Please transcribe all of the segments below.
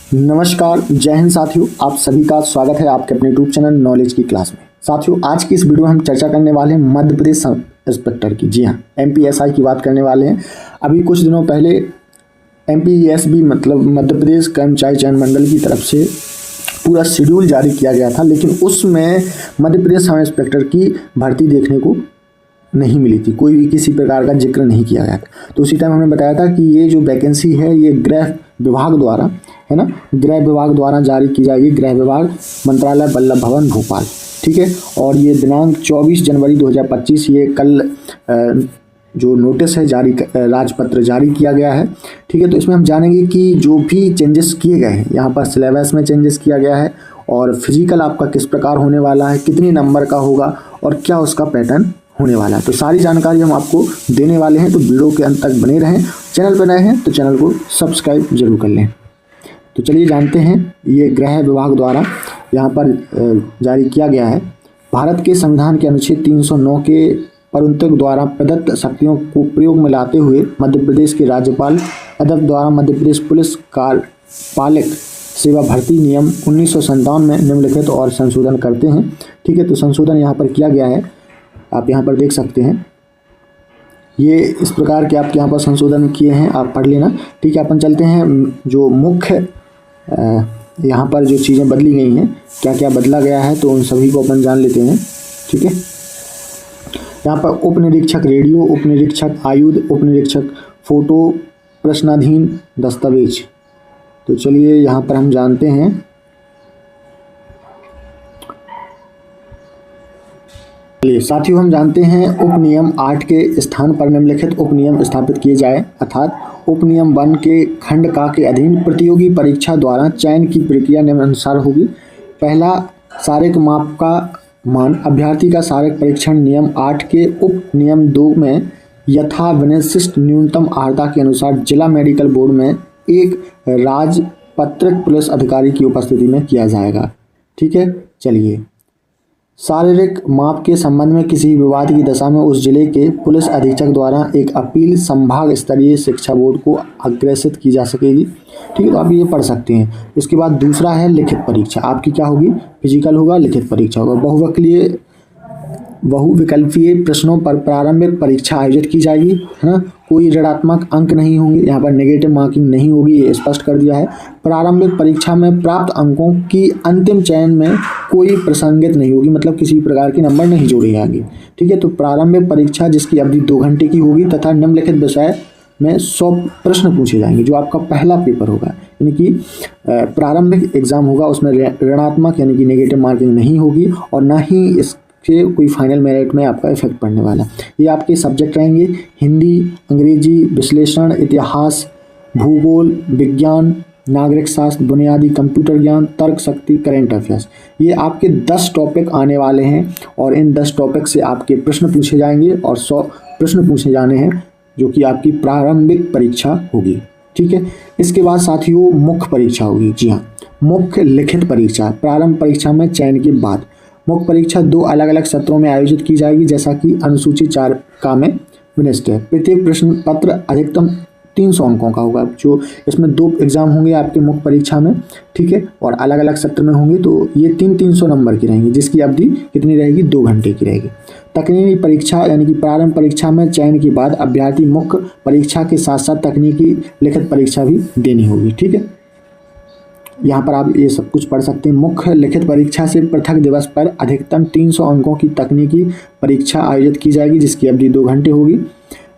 नमस्कार, जय हिंद साथियों। आप सभी का स्वागत है आपके अपने यूट्यूब चैनल नॉलेज की क्लास में। साथियों, आज की इस वीडियो में हम चर्चा करने वाले हैं मध्य प्रदेश सब इंस्पेक्टर की। जी हाँ, एमपीएसआई की बात करने वाले हैं। अभी कुछ दिनों पहले एमपीएसबी मतलब मध्य प्रदेश कर्मचारी चयन मंडल की तरफ से पूरा शेड्यूल जारी किया गया था, लेकिन उसमें मध्य प्रदेश सब इंस्पेक्टर की भर्ती देखने को नहीं मिली थी। कोई भी किसी प्रकार का जिक्र नहीं किया गया था। तो उसी टाइम हमने बताया था कि ये जो वैकेंसी है ये गृह विभाग द्वारा है ना, गृह विभाग द्वारा जारी की जाएगी। गृह विभाग, मंत्रालय, वल्लभ भवन, भोपाल। ठीक है, और ये दिनांक 24 जनवरी 2025 ये कल जो नोटिस है जारी, राजपत्र जारी किया गया है। ठीक है, तो इसमें हम जानेंगे कि जो भी चेंजेस किए गए हैं, यहाँ पर सिलेबस में चेंजेस किया गया है और फिजिकल आपका किस प्रकार होने वाला है, कितने नंबर का होगा और क्या उसका पैटर्न होने वाला है। तो सारी जानकारी हम आपको देने वाले हैं, तो वीडियो के अंत तक बने रहें। चैनल पर नए हैं तो चैनल को सब्सक्राइब जरूर कर लें। तो चलिए जानते हैं, ये गृह विभाग द्वारा यहाँ पर जारी किया गया है। भारत के संविधान के अनुच्छेद 309 के प्रवर्तक द्वारा प्रदत्त शक्तियों को प्रयोग में लाते हुए मध्य प्रदेश के राज्यपाल अध्यक्ष द्वारा मध्य प्रदेश पुलिस कार्यपालक सेवा भर्ती नियम 1957 में निम्नलिखित और संशोधन करते हैं। ठीक है, तो संशोधन यहाँ पर किया गया है, आप यहाँ पर देख सकते हैं। ये इस प्रकार के आपके यहाँ पर संशोधन किए हैं, आप पढ़ लेना। ठीक है, अपन चलते हैं जो मुख्य यहाँ पर जो चीज़ें बदली गई हैं, क्या क्या बदला गया है, तो उन सभी को अपन जान लेते हैं। ठीक है, यहाँ पर उप निरीक्षक रेडियो, उप निरीक्षक आयुध, उप निरीक्षक फोटो, प्रश्नाधीन दस्तावेज। तो चलिए यहाँ पर हम जानते हैं। साथियों, हम जानते हैं उप नियम 8 के स्थान पर निम्नलिखित उप नियम स्थापित किए जाए, अर्थात उप नियम 1 के खंड का के अधीन प्रतियोगी परीक्षा द्वारा चयन की प्रक्रिया निम्नानुसार होगी। पहला, शारीरिक माप का मान। अभ्यर्थी का शारीरिक परीक्षण नियम 8 के उप नियम 2 में यथा विशिष्ट न्यूनतम अर्हता के अनुसार जिला मेडिकल बोर्ड में एक राजपत्रित पुलिस अधिकारी की उपस्थिति में किया जाएगा। ठीक है, चलिए। शारीरिक माप के संबंध में किसी विवाद की दशा में उस जिले के पुलिस अधीक्षक द्वारा एक अपील संभाग स्तरीय शिक्षा बोर्ड को अग्रेसित की जा सकेगी। ठीक है, तो आप ये पढ़ सकते हैं। इसके बाद दूसरा है लिखित परीक्षा। आपकी क्या होगी? फिजिकल होगा, लिखित परीक्षा होगा। बहुविकल्पीय प्रश्नों पर प्रारंभिक परीक्षा आयोजित की जाएगी, है ना। कोई ऋणात्मक अंक नहीं होंगे, यहाँ पर नेगेटिव मार्किंग नहीं होगी, ये स्पष्ट कर दिया है। प्रारंभिक परीक्षा में प्राप्त अंकों की अंतिम चयन में कोई प्रासंगिक नहीं होगी, मतलब किसी प्रकार के नंबर नहीं जोड़े जाएंगे। ठीक है, तो प्रारंभिक परीक्षा जिसकी अवधि 2 घंटे की होगी तथा निम्नलिखित विषय में 100 प्रश्न पूछे जाएंगे, जो आपका पहला पेपर होगा। यानी कि प्रारंभिक एग्जाम होगा, उसमें ऋणात्मक यानी कि नेगेटिव मार्किंग नहीं होगी और ना ही इसके कोई फाइनल मेरिट में आपका इफेक्ट पड़ने वाला। ये आपके सब्जेक्ट रहेंगे हिंदी, अंग्रेजी, विश्लेषण, इतिहास, भूगोल, विज्ञान, नागरिक शास्त्र, बुनियादी कंप्यूटर ज्ञान, तर्क शक्ति, करेंट अफेयर्स। ये आपके 10 टॉपिक आने वाले हैं और इन 10 टॉपिक से आपके प्रश्न पूछे जाएंगे और 100 प्रश्न पूछे जाने हैं, जो कि आपकी प्रारंभिक परीक्षा होगी। ठीक है, इसके बाद साथियों मुख्य परीक्षा होगी। जी हाँ, मुख्य लिखित परीक्षा प्रारंभ परीक्षा में चयन के बाद। मुख्य परीक्षा 2 अलग अलग सत्रों में आयोजित की जाएगी, जैसा कि अनुसूची 4 का में विनिष्ट है। प्रत्येक प्रश्न पत्र अधिकतम 300 अंकों का होगा। जो इसमें 2 एग्जाम होंगे आपके मुख्य परीक्षा में, ठीक है, और अलग अलग सत्र में होंगे, तो ये 300 नंबर की रहेंगी, जिसकी अवधि कितनी रहेगी? 2 घंटे की रहेगी। तकनीकी परीक्षा यानी कि प्रारंभ परीक्षा में चयन के बाद अभ्यर्थी मुख्य परीक्षा के साथ साथ तकनीकी लिखित परीक्षा भी देनी होगी। ठीक है, यहाँ पर आप ये सब कुछ पढ़ सकते हैं। मुख्य लिखित परीक्षा से पृथक दिवस पर अधिकतम 300 अंकों की तकनीकी परीक्षा आयोजित की जाएगी, जिसकी अवधि 2 घंटे होगी।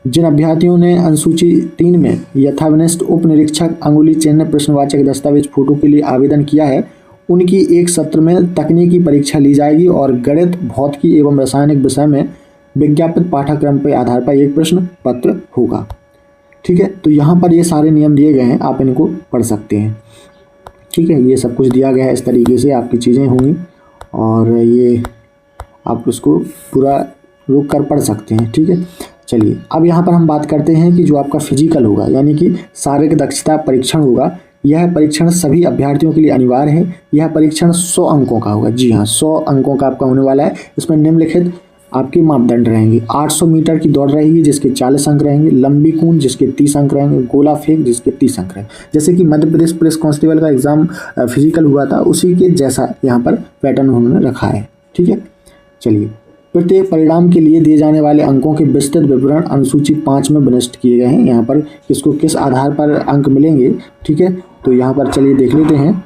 जिन अभ्यर्थियों ने अनुसूची 3 में यथाविशिष्ट उप निरीक्षक अंगुली चिन्ह प्रश्नवाचक दस्तावेज फोटो के लिए आवेदन किया है, उनकी एक सत्र में तकनीकी परीक्षा ली जाएगी और गणित, भौतिकी एवं रासायनिक विषय में विज्ञापित पाठ्यक्रम के आधार पर एक प्रश्न पत्र होगा। ठीक है, तो यहाँ पर ये सारे नियम दिए गए हैं, आप इनको पढ़ सकते हैं। ठीक है, ये सब कुछ दिया गया है, इस तरीके से आपकी चीज़ें होंगी और ये आप उसको पूरा रुक कर पढ़ सकते हैं। ठीक है, चलिए अब यहाँ पर हम बात करते हैं कि जो आपका फिजिकल होगा यानी कि शारीरिक दक्षता परीक्षण होगा। यह परीक्षण सभी अभ्यर्थियों के लिए अनिवार्य है। यह परीक्षण 100 अंकों का होगा। जी हाँ, 100 अंकों का आपका होने वाला है। इसमें निम्नलिखित आपके मापदंड रहेंगे। 800 मीटर की दौड़ रहेगी जिसके 40 अंक रहेंगे, लंबी कूद जिसके 30 अंक रहेंगे, गोला फेंक जिसके 30 अंक रहेंगे। जैसे कि मध्य प्रदेश पुलिस कांस्टेबल का एग्जाम फिजिकल हुआ था, उसी के जैसा यहाँ पर पैटर्न उन्होंने रखा है। ठीक है, चलिए, प्रत्येक परिणाम के लिए दिए जाने वाले अंकों के विस्तृत विवरण अनुसूची 5 में विनिष्ट किए गए हैं। यहाँ पर किसको किस आधार पर अंक मिलेंगे, ठीक है, तो यहाँ पर चलिए देख लेते हैं।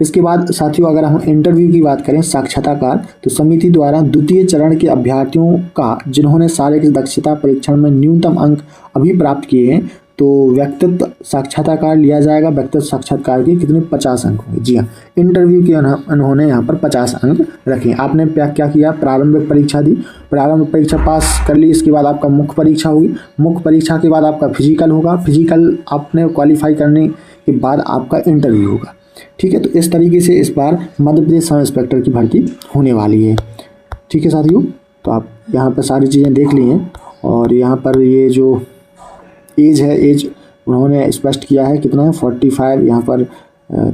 इसके बाद साथियों, अगर हम इंटरव्यू की बात करें, साक्षात्कार, तो समिति द्वारा द्वितीय चरण के अभ्यर्थियों का जिन्होंने शारीरिक दक्षता परीक्षण में न्यूनतम अंक अभी प्राप्त किए हैं, तो व्यक्तित्व साक्षात्कार लिया जाएगा। व्यक्तित्व साक्षात्कार के कितने 50 अंक होंगे। जी हाँ, इंटरव्यू के उन्होंने यहाँ पर 50 अंक रखे। आपने क्या किया, प्रारंभिक परीक्षा दी, प्रारंभिक परीक्षा पास कर ली, इसके बाद आपका मुख्य परीक्षा होगी, मुख्य परीक्षा के बाद आपका फिजिकल होगा, फिजिकल आपने क्वालिफाई करने के बाद आपका इंटरव्यू होगा। ठीक है, तो इस तरीके से इस बार मध्य प्रदेश सब इंस्पेक्टर की भर्ती होने वाली है। ठीक है साथियों, तो आप यहाँ पर सारी चीज़ें देख ली हैं। और यहाँ पर ये जो एज है, एज उन्होंने स्पष्ट किया है कितना है, 45, यहाँ पर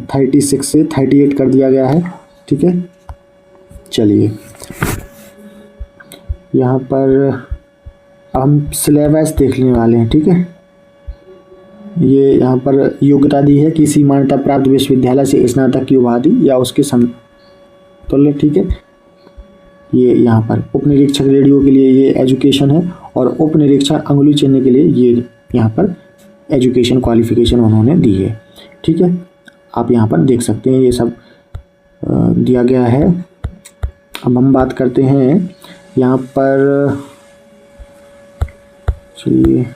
36 से 38 कर दिया गया है। ठीक है, चलिए, यहाँ पर हम सिलेबस देखने वाले हैं। ठीक है, ये यहाँ पर योग्यता दी है, किसी मान्यता प्राप्त विश्वविद्यालय से स्नातक की उपाधि या उसके समतुल्य। ठीक है, ये यहाँ पर उप निरीक्षक रेडियो के लिए ये एजुकेशन है, और उप निरीक्षक अंगुली चिन्ह के लिए ये यहाँ पर एजुकेशन क्वालिफिकेशन उन्होंने दी है। ठीक है, आप यहाँ पर देख सकते हैं, ये सब दिया गया है। अब हम बात करते हैं यहाँ पर, चलिए,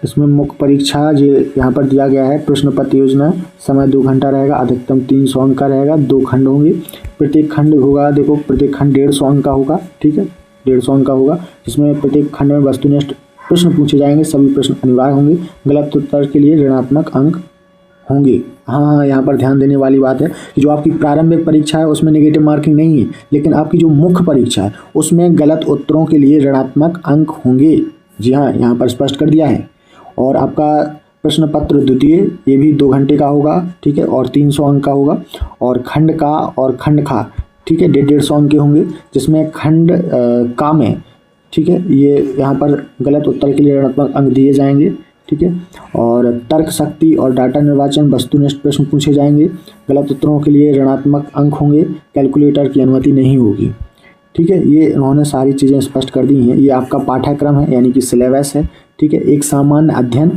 इसमें मुख्य परीक्षा जो यहाँ पर दिया गया है, प्रश्न पत्र योजना, समय 2 घंटा रहेगा, अधिकतम 300 अंक का रहेगा, 2 खंड होंगे, प्रत्येक खंड होगा, देखो प्रत्येक खंड 150 अंक का होगा। ठीक है, 150 अंक का होगा, जिसमें प्रत्येक खंड में वस्तुनिष्ठ प्रश्न पूछे जाएंगे, सभी प्रश्न अनिवार्य होंगे, गलत उत्तर के लिए ऋणात्मक अंक होंगे। हाँ, यहाँ पर ध्यान देने वाली बात है कि जो आपकी प्रारंभिक परीक्षा है उसमें नेगेटिव मार्किंग नहीं है, लेकिन आपकी जो मुख्य परीक्षा है उसमें गलत उत्तरों के लिए ऋणात्मक अंक होंगे। जी हाँ, यहाँ पर स्पष्ट कर दिया है। और आपका प्रश्न पत्र द्वितीय, ये भी 2 घंटे का होगा। ठीक है, और 300 अंक का होगा, और खंड का और खंड खा, ठीक है, 150 अंक के होंगे, जिसमें खंड का में, ठीक है, ये यहाँ पर गलत उत्तर के लिए ऋणात्मक अंक दिए जाएंगे। ठीक है, और तर्क शक्ति और डाटा निर्वाचन वस्तुनिष्ठ प्रश्न पूछे जाएंगे, गलत उत्तरों के लिए ऋणात्मक अंक होंगे, कैलकुलेटर की अनुमति नहीं होगी। ठीक है, ये उन्होंने सारी चीज़ें स्पष्ट कर दी हैं। ये आपका पाठ्यक्रम है, यानी कि सिलेबस है। ठीक है, एक सामान्य अध्ययन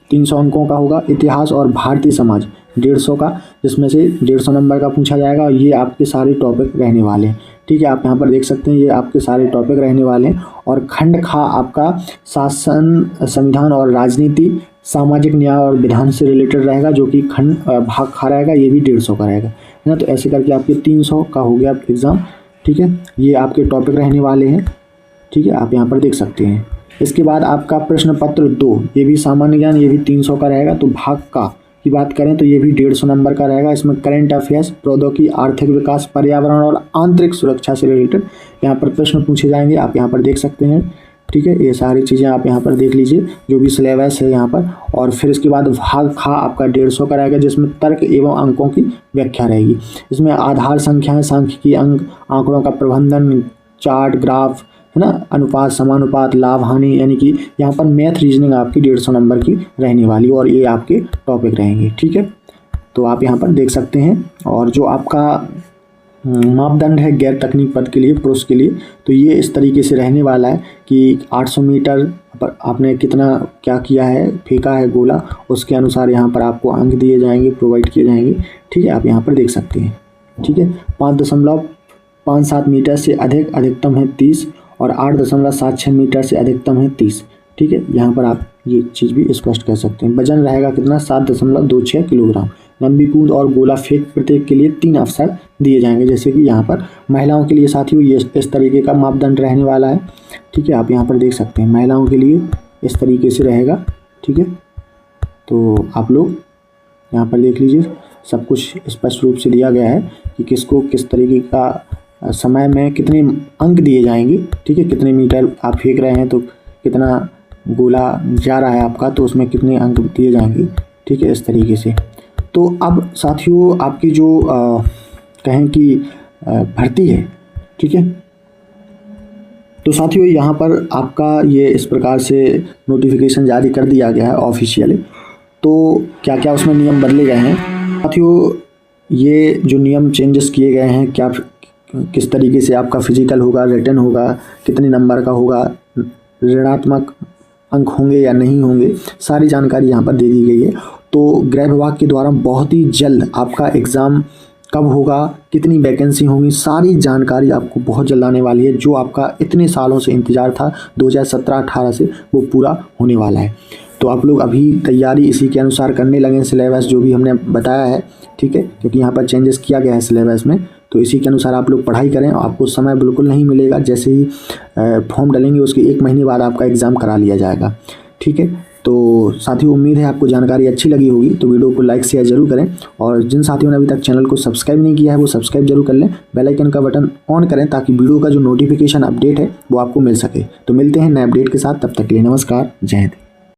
300 अंकों का होगा, इतिहास और भारतीय समाज 150 का, जिसमें से 150 नंबर का पूछा जाएगा। ये आपके सारे टॉपिक रहने वाले हैं। ठीक है, आप यहाँ पर देख सकते हैं, ये आपके सारे टॉपिक रहने वाले हैं। और खंड खा आपका शासन, संविधान और राजनीति, सामाजिक न्याय और विधान से रिलेटेड रहेगा, जो कि खंड भाग खा रहेगा, ये भी 150 का रहेगा, है ना। तो ऐसे करके आपके 300 का हो गया एग्ज़ाम। ठीक है, ये आपके टॉपिक रहने वाले हैं। ठीक है, आप यहाँ पर देख सकते हैं। इसके बाद आपका प्रश्न पत्र 2, ये भी सामान्य ज्ञान, ये भी 300 का रहेगा। तो भाग का की बात करें तो ये भी 150 नंबर का रहेगा। इसमें करंट अफेयर्स, प्रौद्योगिकी, आर्थिक विकास, पर्यावरण और आंतरिक सुरक्षा से रिलेटेड यहाँ पर प्रश्न पूछे जाएंगे, आप यहाँ पर देख सकते हैं। ठीक है, ये सारी चीज़ें आप यहाँ पर देख लीजिए, जो भी सिलेबस है यहाँ पर। और फिर इसके बाद भाग खा आपका 150 का रहेगा, जिसमें तर्क एवं अंकों की व्याख्या रहेगी। इसमें आधार संख्याएं, सांख्यिकी अंक, आंकड़ों का प्रबंधन, चार्ट, ग्राफ, है ना, अनुपात, समानुपात, लाभ हानि, यानी कि यहाँ पर मैथ रीजनिंग आपकी 150 नंबर की रहने वाली, और ये आपके टॉपिक रहेंगे। ठीक है, तो आप यहाँ पर देख सकते हैं। और जो आपका मापदंड है गैर तकनीक पद के लिए, पुरुष के लिए, तो ये इस तरीके से रहने वाला है कि 800 मीटर पर आपने कितना क्या किया है, फेंका है गोला, उसके अनुसार यहाँ पर आपको अंक दिए जाएंगे, प्रोवाइड किए जाएंगे। ठीक है, आप यहाँ पर देख सकते हैं। ठीक है, 5.57 मीटर से अधिक अधिकतम है 30, और 8.76 मीटर से अधिकतम है 30। ठीक है, यहाँ पर आप ये चीज़ भी स्पष्ट कर सकते हैं। वजन रहेगा कितना, 7.26 किलोग्राम। लंबी कूद और गोला फेंक प्रत्येक के लिए 3 अवसर दिए जाएंगे, जैसे कि यहाँ पर महिलाओं के लिए साथियों ये इस तरीके का मापदंड रहने वाला है। ठीक है, आप यहाँ पर देख सकते हैं, महिलाओं के लिए इस तरीके से रहेगा। ठीक है, तो आप लोग यहाँ पर देख लीजिए, सब कुछ स्पष्ट रूप से दिया गया है कि किसको किस तरीके का समय में कितने अंक दिए जाएंगे। ठीक है, कितने मीटर आप फेंक रहे हैं तो कितना गोला जा रहा है आपका, तो उसमें कितने अंक दिए जाएंगे। ठीक है, इस तरीके से। तो अब साथियों आपकी जो कहें कि भर्ती है। ठीक है, तो साथियों यहाँ पर आपका ये इस प्रकार से नोटिफिकेशन जारी कर दिया गया है ऑफिशियली। तो क्या क्या उसमें नियम बदले गए हैं साथियों, ये जो नियम चेंजेस किए गए हैं, क्या किस तरीके से आपका फिजिकल होगा, रिटन होगा, कितने नंबर का होगा, ऋणात्मक अंक होंगे या नहीं होंगे, सारी जानकारी यहाँ पर दे दी गई है। तो गृह विभाग के द्वारा बहुत ही जल्द आपका एग्ज़ाम कब होगा, कितनी वैकेंसी होंगी, सारी जानकारी आपको बहुत जल्द आने वाली है। जो आपका इतने सालों से इंतज़ार था 2017-18 से, वो पूरा होने वाला है। तो आप लोग अभी तैयारी इसी के अनुसार करने लगें, सिलेबस जो भी हमने बताया है। ठीक है, क्योंकि यहाँ पर चेंजेस किया गया है सिलेबस में, तो इसी के अनुसार आप लोग पढ़ाई करें। आपको समय बिल्कुल नहीं मिलेगा, जैसे ही फॉर्म डालेंगे उसके 1 महीने बाद आपका एग्ज़ाम करा लिया जाएगा। ठीक है, तो साथियों उम्मीद है आपको जानकारी अच्छी लगी होगी, तो वीडियो को लाइक शेयर जरूर करें। और जिन साथियों ने अभी तक चैनल को सब्सक्राइब नहीं किया है वो सब्सक्राइब जरूर कर लें, बेल आइकन का बटन ऑन करें ताकि वीडियो का जो नोटिफिकेशन अपडेट है वो आपको मिल सके। तो मिलते हैं नए अपडेट के साथ, तब तक के लिए नमस्कार, जय हिंद।